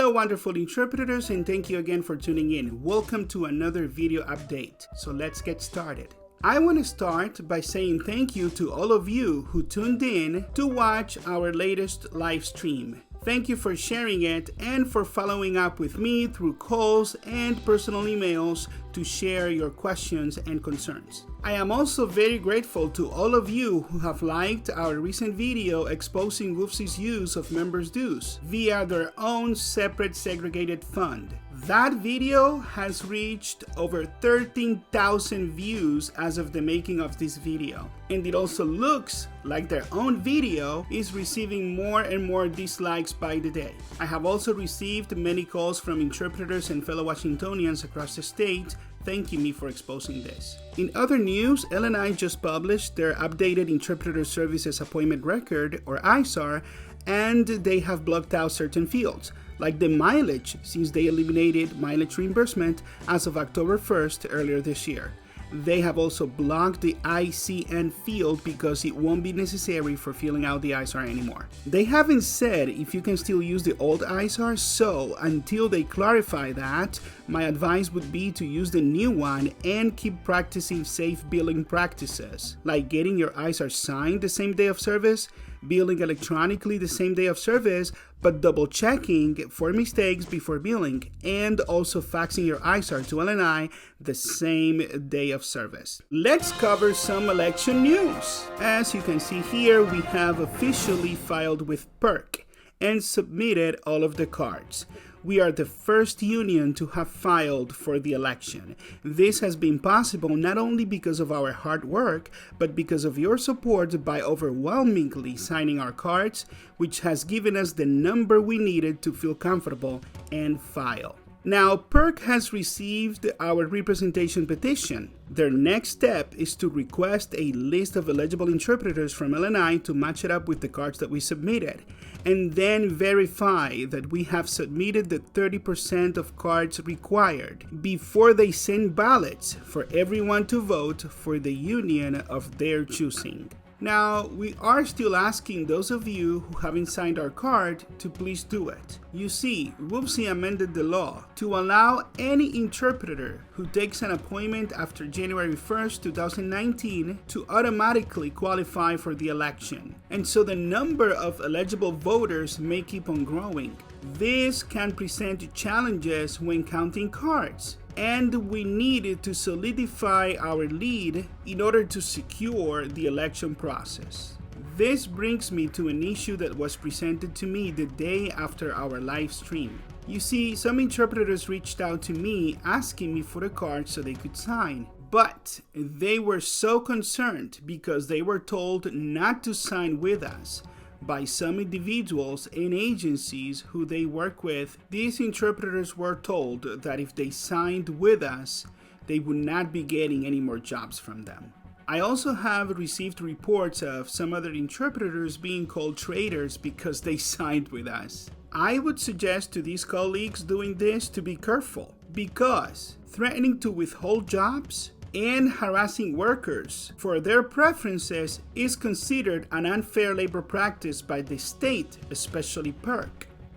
Hello wonderful interpreters, and thank you again for tuning in. Welcome to another video update. So let's get started. I want to start by saying thank you to all of you who tuned in to watch our latest live stream. Thank you for sharing it and for following up with me through calls and personal emails to share your questions and concerns. I am also very grateful to all of you who have liked our recent video exposing WFC's use of members' dues via their own separate segregated fund. That video has reached over 13,000 views as of the making of this video. And it also looks like their own video is receiving more and more dislikes by the day. I have also received many calls from interpreters and fellow Washingtonians across the state thanking me for exposing this. In other news, L&I just published their updated Interpreter Services Appointment Record, or ISAR, and they have blocked out certain fields, like the mileage, since they eliminated mileage reimbursement as of October 1st earlier this year. They have also blocked the ICN field because it won't be necessary for filling out the ISAR anymore. They haven't said if you can still use the old ISAR, so until they clarify that, my advice would be to use the new one and keep practicing safe billing practices, like getting your ISAR signed the same day of service, billing electronically the same day of service, but double checking for mistakes before billing, and also faxing your ISAR to L&I the same day of service. Let's cover some election news. As you can see here, we have officially filed with PERC and submitted all of the cards. We are the first union to have filed for the election. This has been possible not only because of our hard work, but because of your support by overwhelmingly signing our cards, which has given us the number we needed to feel comfortable and file. Now, PERC has received our representation petition. Their next step is to request a list of eligible interpreters from L&I to match it up with the cards that we submitted, and then verify that we have submitted the 30% of cards required before they send ballots for everyone to vote for the union of their choosing. Now, we are still asking those of you who haven't signed our card to please do it. You see, WFC amended the law to allow any interpreter who takes an appointment after January 1st, 2019 to automatically qualify for the election. And so the number of eligible voters may keep on growing. This can present challenges when counting cards, and we needed to solidify our lead in order to secure the election process. This brings me to an issue that was presented to me the day after our live stream. You see, some interpreters reached out to me asking me for the card so they could sign, but they were so concerned because they were told not to sign with us by some individuals and agencies who they work with. These interpreters were told that if they signed with us, they would not be getting any more jobs from them. I also have received reports of some other interpreters being called traitors because they signed with us. I would suggest to these colleagues doing this to be careful, because threatening to withhold jobs and harassing workers for their preferences is considered an unfair labor practice by the state, especially PERC.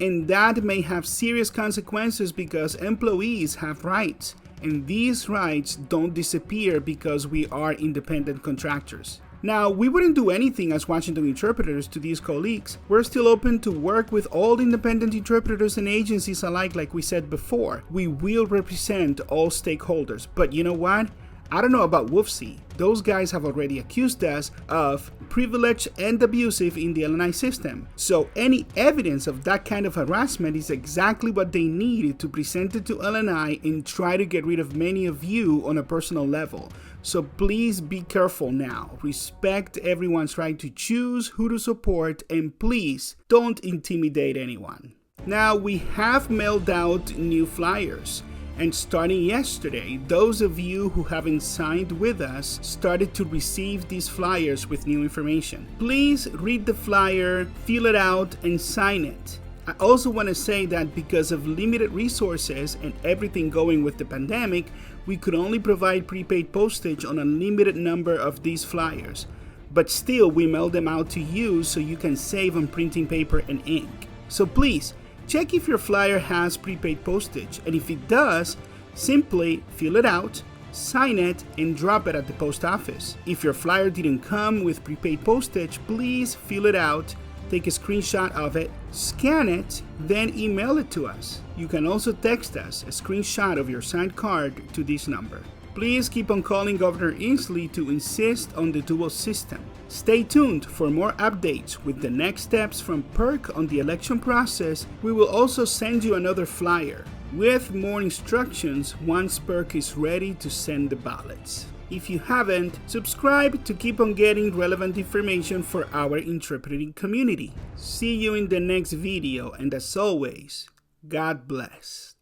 And that may have serious consequences because employees have rights, and these rights don't disappear because we are independent contractors. Now, we wouldn't do anything as Washington interpreters to these colleagues. We're still open to work with all independent interpreters and agencies alike, like we said before. We will represent all stakeholders. But you know what? I don't know about WFC. Those guys have already accused us of privileged and abusive in the L&I system. So any evidence of that kind of harassment is exactly what they need to present it to L&I and try to get rid of many of you on a personal level. So please be careful now. Respect everyone's right to choose who to support, and please don't intimidate anyone. Now, we have mailed out new flyers. And starting yesterday, those of you who haven't signed with us started to receive these flyers with new information. Please read the flyer, fill it out, and sign it. I also want to say that because of limited resources and everything going with the pandemic, we could only provide prepaid postage on a limited number of these flyers. But still, we mail them out to you so you can save on printing paper and ink. So please, Check if your flyer has prepaid postage, and if it does, simply fill it out, sign it, and drop it at the post office. If your flyer didn't come with prepaid postage, please fill it out, take a screenshot of it, scan it, then email it to us. You can also text us a screenshot of your signed card to this number. Please keep on calling Governor Inslee to insist on the dual system. Stay tuned for more updates with the next steps from PERC on the election process. We will also send you another flyer with more instructions once PERC is ready to send the ballots. If you haven't, subscribe to keep on getting relevant information for our interpreting community. See you in the next video, and as always, God bless.